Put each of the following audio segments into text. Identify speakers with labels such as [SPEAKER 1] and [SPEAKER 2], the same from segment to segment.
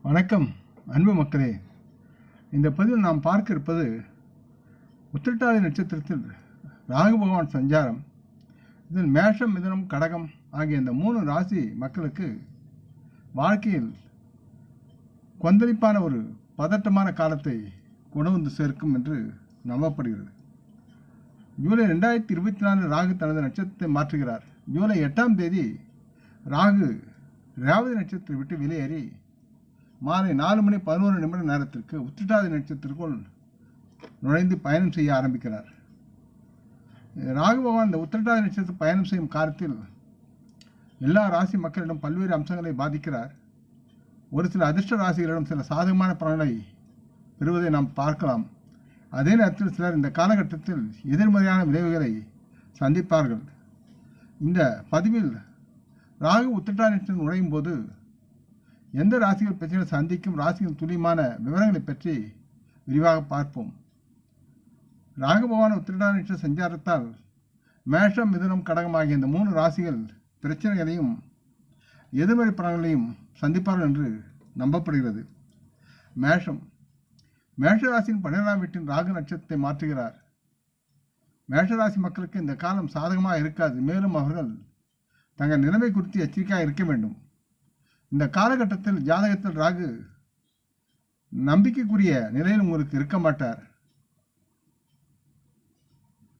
[SPEAKER 1] வணக்கம் அன்பு மக்களே. இந்த பதிவில் நாம் பார்க்க இருப்பது உத்திரட்டாதி நட்சத்திரத்தில் ராகு பகவான் சஞ்சாரம். இதில் மேஷம், மிதுனம், கடகம் ஆகிய இந்த 3 ராசி மக்களுக்கு வாழ்க்கையில் கொந்தளிப்பான ஒரு பதட்டமான காலத்தை கொண்டு வந்து சேர்க்கும் என்று நம்பப்படுகிறது. ஜூலை 2024 ராகு தனது நட்சத்திரத்தை மாற்றுகிறார். ஜூலை 8ஆம் தேதி ராகு ரேவதி நட்சத்திரத்தை விட்டு வெளியேறி மாலை 4:11 நேரத்திற்கு உத்திரட்டாதி நட்சத்திரத்திற்குள் நுழைந்து பயணம் செய்ய ஆரம்பிக்கிறார். ராகு பகவான் இந்த உத்திரட்டாதி நட்சத்திரத்தில் பயணம் செய்யும் காலத்தில் எல்லா ராசி மக்களிடம் பல்வேறு அம்சங்களை பாதிக்கிறார். ஒரு சில அதிர்ஷ்ட ராசிகளிடம் சில சாதகமான பலன்களை பெறுவதை நாம் பார்க்கலாம். அதே நேரத்தில் சிலர் இந்த காலகட்டத்தில் எதிர்மறையான விளைவுகளை சந்திப்பார்கள். இந்த பதிவில் ராகு உத்திரட்டாதி நட்சத்திரம் நுழையும் போது எந்த ராசிகள் பிரச்சனை சந்திக்கும், ராசிகளின் துல்லியமான விவரங்களை பற்றி விரிவாக பார்ப்போம். ராகு பகவான் உத்திரட்டாதி நட்சத்திர சஞ்சாரத்தால் மேஷம், மிதுனம், கடகம் ஆகிய இந்த 3 ராசிகள் பிரச்சனைகளையும் எதிர்மறை பலன்களையும் சந்திப்பார்கள் என்று நம்பப்படுகிறது. மேஷ ராசியின் 12ஆம் வீட்டின் ராகு நட்சத்திரத்தை மாற்றுகிறார். மேஷராசி மக்களுக்கு இந்த காலம் சாதகமாக இருக்காது. மேலும் அவர்கள் தங்கள் நிலைமை குறித்து எச்சரிக்கையாக இருக்க வேண்டும். இந்த காலகட்டத்தில் ஜாதகத்தில் ராகு நம்பிக்கைக்குரிய நிலையில் உங்களுக்கு இருக்க மாட்டார்.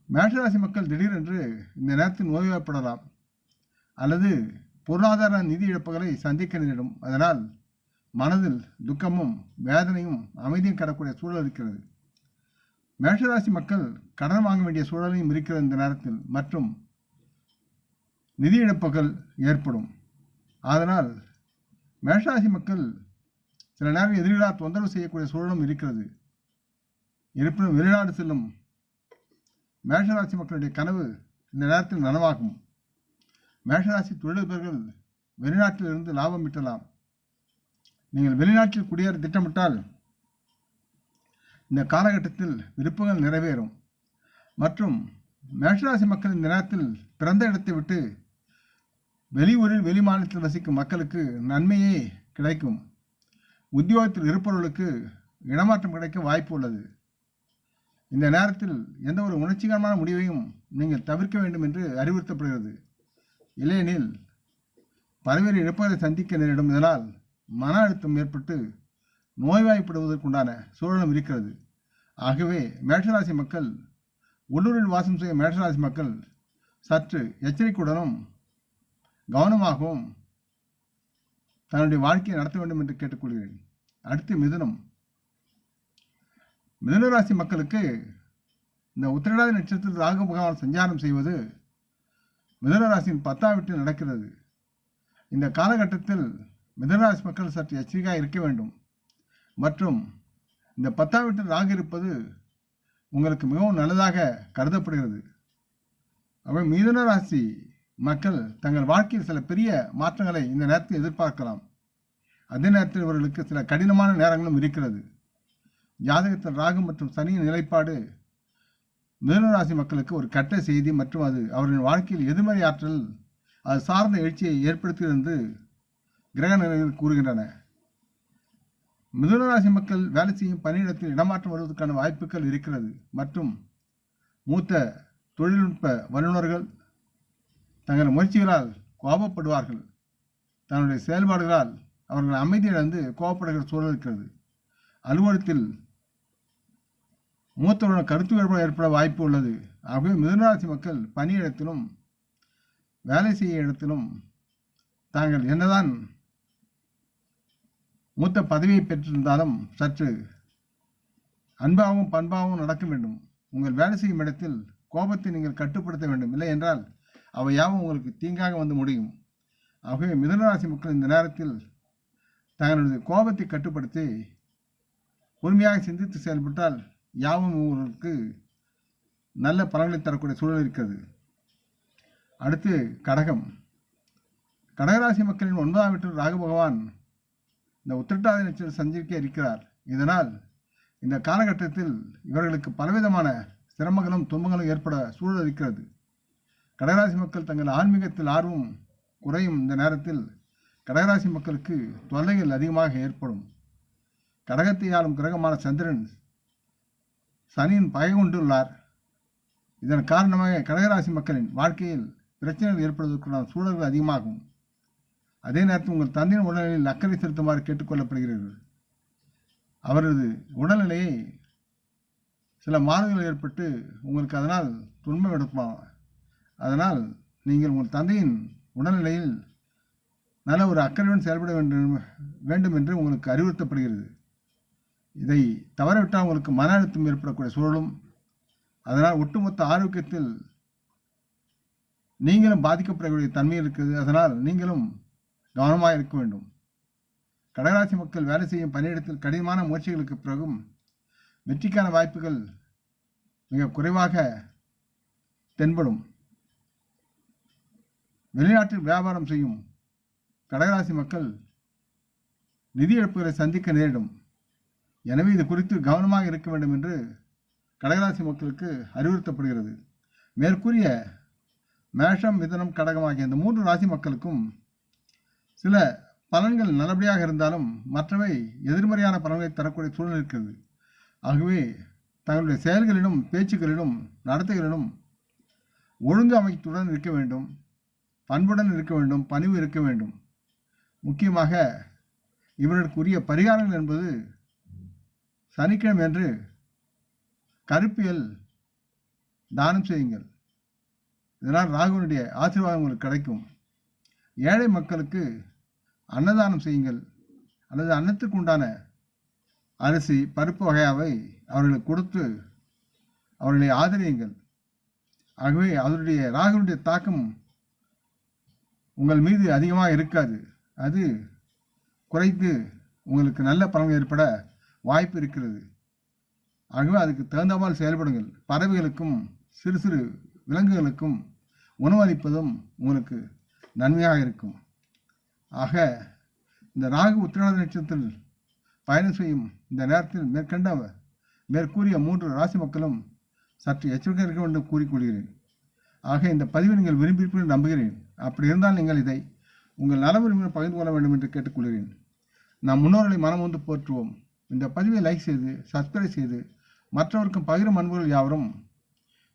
[SPEAKER 1] மேஷராசி மக்கள் திடீரென்று இந்த நேரத்தில் நோய்வாய்ப்படலாம் அல்லது பொருளாதார நிதி இழப்புகளை சந்திக்க நேரிடும். அதனால் மனதில் துக்கமும் வேதனையும் அமைதியும் கடக்கூடிய சூழல் இருக்கிறது. மேஷராசி மக்கள் கடன் வாங்க வேண்டிய சூழலையும் இருக்கிறது இந்த நேரத்தில். மற்றும் நிதி இழப்புகள் ஏற்படும். அதனால் மேஷராசி மக்கள் சில நேரம் எதிரிகளால் தொந்தரவு செய்யக்கூடிய சூழலும் இருக்கிறது. இருப்பினும் வெளிநாடு செல்லும் மேஷராசி மக்களுடைய கனவு இந்த நேரத்தில் நனவாகும். மேஷராசி தொழிலதிபர்கள் வெளிநாட்டில் இருந்து லாபம் ஈட்டலாம். நீங்கள் வெளிநாட்டில் குடியேற திட்டமிட்டால் இந்த காலகட்டத்தில் விருப்பங்கள் நிறைவேறும். மற்றும் மேஷராசி மக்கள் இந்த நேரத்தில் பிறந்த இடத்தை விட்டு வெளியூரில் வெளி மாநிலத்தில் வசிக்கும் மக்களுக்கு நன்மையே கிடைக்கும். உத்தியோகத்தில் இருப்பவர்களுக்கு இடமாற்றம் கிடைக்க வாய்ப்பு உள்ளது. இந்த நேரத்தில் எந்த ஒரு உணர்ச்சிகரமான முடிவையும் நீங்கள் தவிர்க்க வேண்டும் என்று அறிவுறுத்தப்படுகிறது. இல்லையெனில் பல்வேறு இழப்புகளை சந்திக்க நேரிடும். இதனால் மன அழுத்தம் ஏற்பட்டு நோய்வாய்ப்படுவதற்குண்டான சூழலும் இருக்கிறது. ஆகவே மேஷராசி மக்கள், உள்ளூரில் வாசம் செய்யும் மேஷராசி மக்கள் சற்று எச்சரிக்கையுடனும் கவனமாகவும் தன்னுடைய வாழ்க்கையை நடத்த வேண்டும் என்று கேட்டுக்கொள்கிறேன். அடுத்து மிதுன ராசி மக்களுக்கு இந்த உத்திரட்டாதி நட்சத்திரத்தில் ராகு பகவான் சஞ்சாரம் செய்வது மிதுன ராசியின் 10ஆம் வீட்டில் நடக்கிறது. இந்த காலகட்டத்தில் மிதுன ராசி மக்கள் சற்று எச்சரிக்கையாக இருக்க வேண்டும். மற்றும் இந்த 10ஆம் வீட்டில் ராகு இருப்பது உங்களுக்கு மிகவும் நல்லதாக கருதப்படுகிறது. அவை மிதுன ராசி மக்கள் தங்கள் வாழ்க்கையில் சில பெரிய மாற்றங்களை இந்த நேரத்தில் எதிர்பார்க்கலாம். அதே நேரத்தில் இவர்களுக்கு சில கடினமான நேரங்களும் இருக்கிறது. ஜாதகத்தில் ராகு மற்றும் சனியின் நிலைப்பாடு மிதுன ராசி மக்களுக்கு ஒரு கெட்ட செய்தி மற்றும் அது அவர்களின் வாழ்க்கையில் எதிர்மறை ஆற்றல் அது சார்ந்த எழுச்சியை ஏற்படுத்துகிறது என்று கிரக நிலைகள் கூறுகின்றன. மிதுன ராசி மக்கள் வேலை செய்யும் பணியிடத்தில் இடமாற்றம் வருவதற்கான வாய்ப்புகள் இருக்கிறது. மற்றும் மூத்த தொழில்நுட்ப வல்லுநர்கள் தங்கள் முயற்சிகளால் கோபப்படுவார்கள். தன்னுடைய செயல்பாடுகளால் அவர்கள் அமைதியிழந்து கோபப்படுகிற சூழல் இருக்கிறது. அலுவலகத்தில் மூத்தவருடன் கருத்து வேறுபாடு ஏற்பட வாய்ப்பு உள்ளது. ஆகவே மிதுனராசி மக்கள் பணியிடத்திலும் வேலை செய்ய இடத்திலும் தாங்கள் என்னதான் மூத்த பதவியை பெற்றிருந்தாலும் சற்று அன்பாகவும் பண்பாகவும் நடக்க வேண்டும். உங்கள் வேலை செய்யும் இடத்தில் கோபத்தை நீங்கள் கட்டுப்படுத்த வேண்டும். இல்லை என்றால் அவை யாவும் உங்களுக்கு தீங்காக வந்து முடியும். ஆகவே மிதுனராசி மக்கள் இந்த நேரத்தில் தங்களுடைய கோபத்தை கட்டுப்படுத்தி பொறுமையாக சிந்தித்து செயல்பட்டால் யாவும் உங்களுக்கு நல்ல பலன்களை தரக்கூடிய சூழல் இருக்கிறது. அடுத்து கடகராசி மக்களின் 9ஆம் வீட்டில் ராகு பகவான் இந்த உத்திரட்டாதி நட்சத்திரம் சஞ்சரிக்க இருக்கிறார். இதனால் இந்த காலகட்டத்தில் இவர்களுக்கு பலவிதமான சிரமங்களும் துன்பங்களும் ஏற்பட சூழல் இருக்கிறது. கடகராசி மக்கள் தங்கள் ஆன்மீகத்தில் ஆர்வம் குறையும் இந்த நேரத்தில் கடகராசி மக்களுக்கு தொல்லைகள் அதிகமாக ஏற்படும். கடகத்தை ஆளும் கிரகமான சந்திரன் சனியின் பகை கொண்டுள்ளார். இதன் காரணமாக கடகராசி மக்களின் வாழ்க்கையில் பிரச்சனைகள் ஏற்படுவதற்கான சூழல்கள் அதிகமாகும். அதே நேரத்தில் உங்கள் தந்தையின் உடல்நிலையில் அக்கறை செலுத்துமாறு கேட்டுக்கொள்ளப்படுகிறீர்கள். அவரது உடல்நிலையை சில மாறுதல்கள் ஏற்பட்டு உங்களுக்கு அதனால் துன்பம் எடுக்கலாம். அதனால் நீங்கள் உங்கள் தந்தையின் உடல்நிலையில் நல்ல ஒரு அக்கறையுடன் செயல்பட வேண்டும் என்று உங்களுக்கு அறிவுறுத்தப்படுகிறது. இதை தவறவிட்டால் உங்களுக்கு மன அழுத்தம் ஏற்படக்கூடிய சூழலும், அதனால் ஒட்டுமொத்த ஆரோக்கியத்தில் நீங்களும் பாதிக்கப்படக்கூடிய தன்மை இருக்குது. அதனால் நீங்களும் கவனமாக இருக்க வேண்டும். கடகராசி மக்கள் வேலை செய்யும் பணியிடத்தில் கடினமான முயற்சிகளுக்கு பிறகும் வெற்றிக்கான வாய்ப்புகள் மிக குறைவாக தென்படும். வெளிநாட்டில் வியாபாரம் செய்யும் கடகராசி மக்கள் நிதி இழப்புகளை சந்திக்க நேரிடும். எனவே இது குறித்து கவனமாக இருக்க வேண்டும் என்று கடகராசி மக்களுக்கு அறிவுறுத்தப்படுகிறது. மேற்கூறிய மேஷம், மிதுனம், கடகம் ஆகிய இந்த 3 ராசி மக்களுக்கும் சில பலன்கள் நல்லபடியாக இருந்தாலும் மற்றவை எதிர்மறையான பலன்களை தரக்கூடிய சூழல் இருக்கிறது. ஆகவே தங்களுடைய செயல்களிலும் பேச்சுக்களிலும் நடத்தைகளிலும் ஒழுங்கு அமைத்துடன் இருக்க வேண்டும், பண்புடன் இருக்க வேண்டும், பணிவு இருக்க வேண்டும். முக்கியமாக இவர்களுக்குரிய பரிகாரங்கள் என்பது சனிக்கிழமை என்று கருப்பியல் தானம் செய்யுங்கள். இதனால் ராகுனுடைய ஆசீர்வாதம் உங்களுக்கு கிடைக்கும். ஏழை மக்களுக்கு அன்னதானம் செய்யுங்கள், அல்லது அன்னத்துக்கு உண்டான அரிசி பருப்பு வகையாவை அவர்களுக்கு கொடுத்து அவர்களை ஆதரியுங்கள். ஆகவே அவருடைய ராகுனுடைய தாக்கம் உங்கள் மீது அதிகமாக இருக்காது. அது குறைத்து உங்களுக்கு நல்ல பலன்கள் ஏற்பட வாய்ப்பு இருக்கிறது. ஆகவே அதுக்கு தகுந்தவாறு செயல்படுங்கள். பறவைகளுக்கும் சிறு சிறு விலங்குகளுக்கும் உணவளிப்பதும் உங்களுக்கு நன்மையாக இருக்கும். ஆக இந்த ராகு உத்திராட நட்சத்திரத்தில் பயணம் செய்யும் இந்த நேரத்தில் மேற்கூறிய 3 ராசி மக்களும் சற்று எச்சரிக்கை இருக்க வேண்டும் கூறிக்கொள்கிறேன். ஆக இந்த பதிவை நீங்கள் விரும்பியிருப்பீர்கள் நம்புகிறேன். அப்படி இருந்தால் நீங்கள் இதை உங்கள் நல உரிமையை பகிர்ந்து கொள்ள வேண்டும் என்று கேட்டுக்கொள்கிறேன். நம் முன்னோர்களை மனமுந்து போற்றுவோம். இந்த பதிவை லைக் செய்து சப்ஸ்கிரைப் செய்து மற்றவருக்கும் பகிரும் அன்புகள் யாவரும்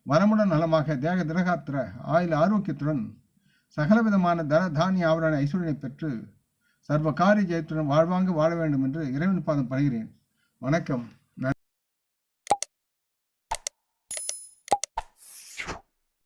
[SPEAKER 1] வரமுடன் நலமாக தேக திரகாத்திர ஆயுள் ஆரோக்கியத்துடன் சகலவிதமான தானிய ஆவரண ஐஸ்வர்யனை பெற்று சர்வ காரிய ஜெயத்துடன் வாழ்வாங்க வாழ வேண்டும் என்று இறைவன் பாதம் பணிகிறேன். வணக்கம்.